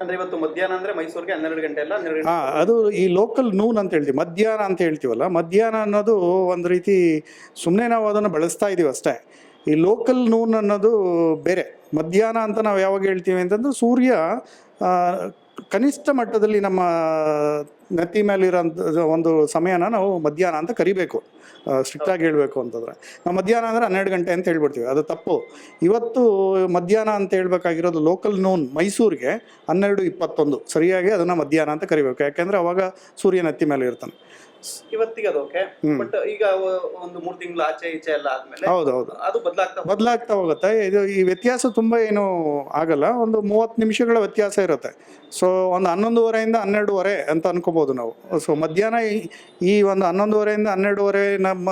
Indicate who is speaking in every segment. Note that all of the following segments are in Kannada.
Speaker 1: ಅಂದ್ರೆ ಇವತ್ತು ಮಧ್ಯಾಹ್ನ ಅಂದ್ರೆ ಮೈಸೂರಿಗೆ 12 ಗಂಟೆ ಅಲ್ಲ, 12 ಗಂಟೆ.
Speaker 2: ಅದು ಈ ಲೋಕಲ್ ನೂನ್ ಅಂತ ಹೇಳ್ತೀವಿ, ಮಧ್ಯಾಹ್ನ ಅಂತ ಹೇಳ್ತೀವಲ್ಲ, ಮಧ್ಯಾಹ್ನ ಅನ್ನೋದು ಒಂದು ರೀತಿ ಸುಮ್ಮನೆ ನಾವು ಅದನ್ನು ಬಳಸ್ತಾ ಇದೀವಿ ಅಷ್ಟೇ. ಈ ಲೋಕಲ್ ನೂನ್ ಅನ್ನೋದು ಬೇರೆ. ಮಧ್ಯಾಹ್ನ ಅಂತ ನಾವು ಯಾವಾಗ ಹೇಳ್ತೀವಿ ಅಂತಂದ್ರೆ ಸೂರ್ಯ ಕನಿಷ್ಠ ಮಟ್ಟದಲ್ಲಿ ನಮ್ಮ ನೆತ್ತಿ ಮೇಲಿರೋಂಥ ಒಂದು ಸಮಯನ ನಾವು ಮಧ್ಯಾಹ್ನ ಅಂತ ಕರಿಬೇಕು. ಸ್ಟ್ರಿಕ್ಟಾಗಿ ಹೇಳಬೇಕು ಅಂತಂದರೆ ನಾವು ಮಧ್ಯಾಹ್ನ ಅಂದರೆ 12 ಗಂಟೆ ಅಂತ ಹೇಳ್ಬಿಡ್ತೀವಿ, ಅದು ತಪ್ಪು. ಇವತ್ತು ಮಧ್ಯಾಹ್ನ ಅಂತ ಹೇಳ್ಬೇಕಾಗಿರೋದು ಲೋಕಲ್ ನೂನ್ ಮೈಸೂರಿಗೆ 12:21 ಸರಿಯಾಗಿ ಅದನ್ನು ಮಧ್ಯಾಹ್ನ ಅಂತ ಕರಿಬೇಕು. ಯಾಕೆಂದರೆ ಅವಾಗ ಸೂರ್ಯ ನೆತ್ತಿ ಮೇಲೆ ಇರ್ತಾನೆ.
Speaker 1: ಇವತ್ತಿಗೆ ಅದು ಓಕೆ. ಬಟ್ ಈಗ ಒಂದು 3 ತಿಂಗಳು ಆಚೆ ಈಚೆ ಎಲ್ಲ ಆದ್ಮೇಲೆ
Speaker 2: ಹೌದೌದು
Speaker 1: ಅದು
Speaker 2: ಬದಲಾಗ್ತಾ ಹೋಗುತ್ತೆ. ಇದು ಈ ವ್ಯತ್ಯಾಸ ತುಂಬ ಏನು ಆಗಲ್ಲ, ಒಂದು 30 ನಿಮಿಷಗಳ ವ್ಯತ್ಯಾಸ ಇರುತ್ತೆ. ಸೊ ಒಂದು 11:30 12:30 ಅಂತ ಅನ್ಕೋಬಹುದು ನಾವು. ಸೊ ಮಧ್ಯಾಹ್ನ ಈ ಒಂದು 11:30 12:30 ನಮ್ಮ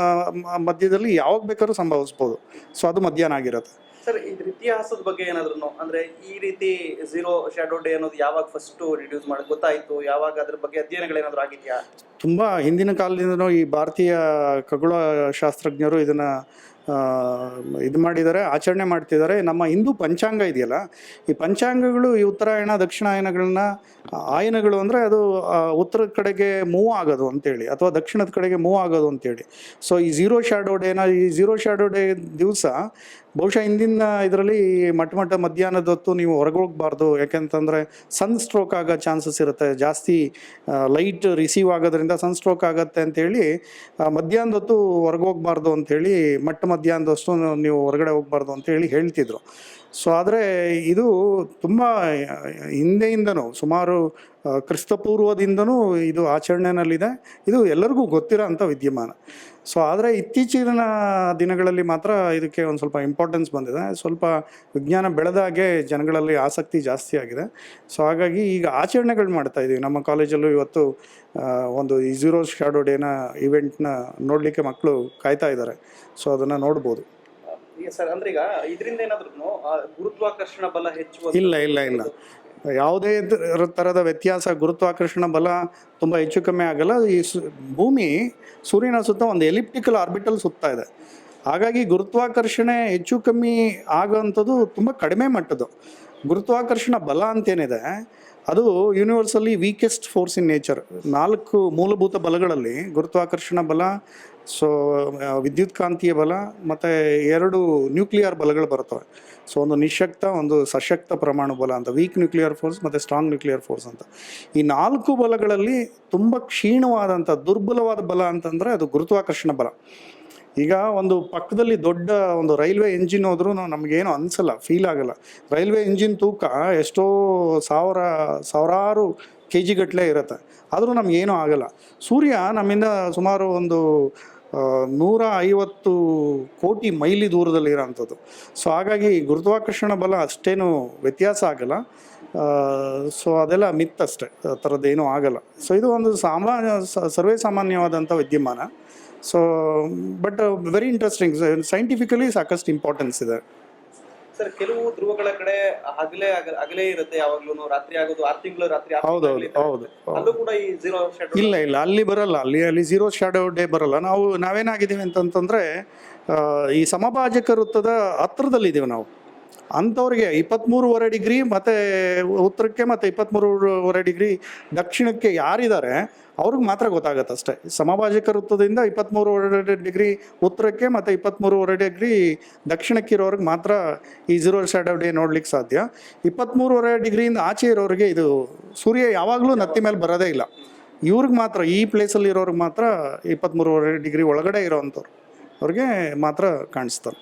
Speaker 2: ಮಧ್ಯದಲ್ಲಿ ಯಾವಾಗ ಬೇಕಾದ್ರೂ ಸಂಭವಿಸ್ಬೋದು. ಸೊ ಅದು ಮಧ್ಯಾಹ್ನ ಆಗಿರುತ್ತೆ.
Speaker 1: ಸರ್, ಇದ್ರ ಇತಿಹಾಸದ ಬಗ್ಗೆ ಏನಾದ್ರು ಅಂದ್ರೆ ಈ ರೀತಿ ಝೀರೋ ಶಾಡೋ ಡೇ ಅನ್ನೋದು ಯಾವಾಗ ಫಸ್ಟ್ ರಿಡ್ಯೂಸ್ ಮಾಡಿ ಗೊತ್ತಾಯ್ತು, ಯಾವಾಗ ಅದ್ರ ಬಗ್ಗೆ ಅಧ್ಯಯನಗಳೇನಾದ್ರು ಆಗಿದೆಯಾ?
Speaker 2: ತುಂಬ ಹಿಂದಿನ ಕಾಲದಿಂದನೂ ಈ ಭಾರತೀಯ ಖಗೋಳ ಶಾಸ್ತ್ರಜ್ಞರು ಇದನ್ನು ಇದು ಮಾಡಿದ್ದಾರೆ, ಆಚರಣೆ ಮಾಡ್ತಿದ್ದಾರೆ. ನಮ್ಮ ಹಿಂದೂ ಪಂಚಾಂಗ ಇದೆಯಲ್ಲ, ಈ ಪಂಚಾಂಗಗಳು ಈ ಉತ್ತರಾಯಣ ದಕ್ಷಿಣಾಯನಗಳನ್ನ, ಆಯನಗಳು ಅಂದರೆ ಅದು ಉತ್ತರದ ಕಡೆಗೆ ಮೂವ್ ಆಗೋದು ಅಂತೇಳಿ ಅಥವಾ ದಕ್ಷಿಣದ ಕಡೆಗೆ ಮೂವ್ ಆಗೋದು ಅಂತೇಳಿ. ಸೊ ಈ ಝೀರೋ ಶಾಡೋ ಡೇ ದಿವಸ ಬಹುಶಃ ಹಿಂದಿನ ಇದರಲ್ಲಿ ಮಟ್ಟ ಮಧ್ಯಾಹ್ನದ ಹೊತ್ತು ನೀವು ಹೊರಗೆ ಹೋಗ್ಬಾರ್ದು, ಯಾಕೆಂತಂದರೆ ಸನ್ ಸ್ಟ್ರೋಕ್ ಆಗೋ ಚಾನ್ಸಸ್ ಇರುತ್ತೆ. ಜಾಸ್ತಿ ಲೈಟ್ ರಿಸೀವ್ ಆಗೋದ್ರಿಂದ ಸನ್ ಸ್ಟ್ರೋಕ್ ಆಗುತ್ತೆ ಅಂತೇಳಿ ಮಧ್ಯಾಹ್ನದ ಹೊತ್ತು ಹೊರಗೆ ಹೋಗ್ಬಾರ್ದು ಅಂಥೇಳಿ, ಮಧ್ಯಾಹ್ನದಷ್ಟು ನೀವು ಹೊರಗಡೆ ಹೋಗ್ಬಾರ್ದು ಅಂತೇಳಿ ಹೇಳ್ತಿದ್ರು. ಸೊ ಆದರೆ ಇದು ತುಂಬ ಹಿಂದೆಯಿಂದನೂ, ಸುಮಾರು ಕ್ರಿಸ್ತಪೂರ್ವದಿಂದನೂ ಇದು ಆಚರಣೆಯಲ್ಲಿದೆ. ಇದು ಎಲ್ಲರಿಗೂ ಗೊತ್ತಿರೋ ಅಂಥ ವಿದ್ಯಮಾನ. ಸೊ ಆದರೆ ಇತ್ತೀಚಿನ ದಿನಗಳಲ್ಲಿ ಮಾತ್ರ ಇದಕ್ಕೆ ಒಂದು ಸ್ವಲ್ಪ ಇಂಪಾರ್ಟೆನ್ಸ್ ಬಂದಿದೆ. ಸ್ವಲ್ಪ ವಿಜ್ಞಾನ ಬೆಳೆದಾಗೆ ಜನಗಳಲ್ಲಿ ಆಸಕ್ತಿ ಜಾಸ್ತಿ ಆಗಿದೆ. ಸೊ ಹಾಗಾಗಿ ಈಗ ಆಚರಣೆಗಳು ಮಾಡ್ತಾ ಇದ್ದೀವಿ. ನಮ್ಮ ಕಾಲೇಜಲ್ಲೂ ಇವತ್ತು ಒಂದು ಈ ಝೀರೋ ಶಾಡೋ ಡೇನ ಇವೆಂಟ್ನ ನೋಡಲಿಕ್ಕೆ ಮಕ್ಕಳು ಕಾಯ್ತಾ ಇದ್ದಾರೆ. ಸೊ ಅದನ್ನು ನೋಡ್ಬೋದು.
Speaker 1: ಸರ್, ಅಂದ್ರೆ ಈಗ ಇದರಿಂದ ಏನಾದ್ರೂ ಗುರುತ್ವಾಕರ್ಷಣ ಬಲ ಹೆಚ್ಚು?
Speaker 2: ಇಲ್ಲ, ಯಾವುದೇ ಥರದ ವ್ಯತ್ಯಾಸ, ಗುರುತ್ವಾಕರ್ಷಣ ಬಲ ತುಂಬ ಹೆಚ್ಚು ಕಮ್ಮಿ ಆಗಲ್ಲ. ಈ ಭೂಮಿ ಸೂರ್ಯನ ಸುತ್ತ ಒಂದು ಎಲಿಪ್ಟಿಕಲ್ ಆರ್ಬಿಟಲ್ ಸುತ್ತಾ ಇದೆ. ಹಾಗಾಗಿ ಗುರುತ್ವಾಕರ್ಷಣೆ ಹೆಚ್ಚು ಕಮ್ಮಿ ಆಗೋವಂಥದ್ದು ತುಂಬ ಕಡಿಮೆ ಮಟ್ಟದ್ದು. ಗುರುತ್ವಾಕರ್ಷಣ ಬಲ ಅಂತೇನಿದೆ ಅದು ಯೂನಿವರ್ಸಲ್ಲಿ ವೀಕೆಸ್ಟ್ ಫೋರ್ಸ್ ಇನ್ ನೇಚರ್. 4 ಮೂಲಭೂತ ಬಲಗಳಲ್ಲಿ ಗುರುತ್ವಾಕರ್ಷಣ ಬಲ, ಸೊ ವಿದ್ಯುತ್ ಕಾಂತೀಯ ಬಲ ಮತ್ತು 2 ನ್ಯೂಕ್ಲಿಯರ್ ಬಲಗಳು ಬರ್ತವೆ. ಸೊ ಒಂದು ನಿಶಕ್ತ, ಒಂದು ಸಶಕ್ತ ಪರಮಾಣು ಬಲ ಅಂತ, ವೀಕ್ ನ್ಯೂಕ್ಲಿಯರ್ ಫೋರ್ಸ್ ಮತ್ತು ಸ್ಟ್ರಾಂಗ್ ನ್ಯೂಕ್ಲಿಯರ್ ಫೋರ್ಸ್ ಅಂತ. ಈ 4 ಬಲಗಳಲ್ಲಿ ತುಂಬ ಕ್ಷೀಣವಾದಂಥ ದುರ್ಬಲವಾದ ಬಲ ಅಂತಂದರೆ ಅದು ಗುರುತ್ವಾಕರ್ಷಣ ಬಲ. ಈಗ ಒಂದು ಪಕ್ಕದಲ್ಲಿ ದೊಡ್ಡ ಒಂದು ರೈಲ್ವೆ ಇಂಜಿನ್ ಹೋದ್ರೂ ನಮಗೇನು ಅನಿಸಲ್ಲ, ಫೀಲ್ ಆಗಲ್ಲ. ರೈಲ್ವೆ ಇಂಜಿನ್ ತೂಕ ಎಷ್ಟೋ ಸಾವಿರಾರು kg ಗಟ್ಟಲೆ ಇರುತ್ತೆ, ಆದರೂ ನಮಗೇನೂ ಆಗಲ್ಲ. ಸೂರ್ಯ ನಮ್ಮಿಂದ ಸುಮಾರು ಒಂದು 150 ಕೋಟಿ ಮೈಲಿ ದೂರದಲ್ಲಿರೋಂಥದ್ದು. ಸೊ ಹಾಗಾಗಿ ಗುರುತ್ವಾಕರ್ಷಣ ಬಲ ಅಷ್ಟೇನು ವ್ಯತ್ಯಾಸ ಆಗಲ್ಲ. ಸೊ ಅದೆಲ್ಲ ಮಿತ್ ಅಷ್ಟೇ, ಆ ಥರದ್ದೇನೂ ಆಗಲ್ಲ. ಸೊ ಇದು ಒಂದು ಸರ್ವೇ ಸಾಮಾನ್ಯವಾದಂಥ ವಿದ್ಯಮಾನ. So but very interesting, scientifically ಸಾಕಷ್ಟು ಇಂಪಾರ್ಟೆನ್ಸ್ ಇದೆ.
Speaker 1: ಸರ್, ಕೆಲವು ಧ್ರುವಗಳ ಕಡೆ ಹಗಲೇ ಇರುತ್ತೆ, ಯಾವಾಗ್ಲೂ ರಾತ್ರಿ ಆಗೋದು 6 ತಿಂಗಳು ರಾತ್ರಿ.
Speaker 2: ಹೌದು.
Speaker 1: ಅಲ್ಲೂ ಕೂಡ ಈ ಝೀರೋ ಶಾಡೋ
Speaker 2: ಇಲ್ಲ, ಅಲ್ಲಿ ಬರಲ್ಲ. ಅಲ್ಲಿ ಝೀರೋ ಶಾಡೋ ಡೇ ಬರಲ್ಲ. ನಾವೇನಾಗಿದ್ದೀವಿ ಅಂತಂತಂದರೆ ಈ ಸಮಭಾಜಕ ವೃತ್ತದ ಹತ್ರದಲ್ಲಿದ್ದೀವಿ ನಾವು. ಅಂಥವ್ರಿಗೆ 23.5 ಡಿಗ್ರಿ ಮತ್ತು ಉತ್ತರಕ್ಕೆ ಮತ್ತು 23.5 ಡಿಗ್ರಿ ದಕ್ಷಿಣಕ್ಕೆ ಯಾರಿದ್ದಾರೆ ಅವ್ರಿಗೆ ಮಾತ್ರ ಗೊತ್ತಾಗತ್ತೆ ಅಷ್ಟೇ. ಸಮಭಾಜಕ ವೃತ್ತದಿಂದ 23.5 ಡಿಗ್ರಿ ಉತ್ತರಕ್ಕೆ ಮತ್ತು 23.5 ಡಿಗ್ರಿ ದಕ್ಷಿಣಕ್ಕಿರೋರಿಗೆ ಮಾತ್ರ ಈ ಝೀರೋ ಶಾಡೋ ಡೇ ನೋಡ್ಲಿಕ್ಕೆ ಸಾಧ್ಯ. 23.5 ಡಿಗ್ರಿಯಿಂದ ಆಚೆ ಇರೋರಿಗೆ ಇದು ಸೂರ್ಯ ಯಾವಾಗಲೂ ನತ್ತಿ ಮೇಲೆ ಬರೋದೇ ಇಲ್ಲ. ಇವ್ರಿಗೆ ಮಾತ್ರ, ಈ ಪ್ಲೇಸಲ್ಲಿ ಇರೋರಿಗೆ ಮಾತ್ರ 23.5 ಡಿಗ್ರಿ ಒಳಗಡೆ ಇರೋವಂಥವ್ರು ಅವ್ರಿಗೆ ಮಾತ್ರ ಕಾಣಿಸ್ತಾರೆ.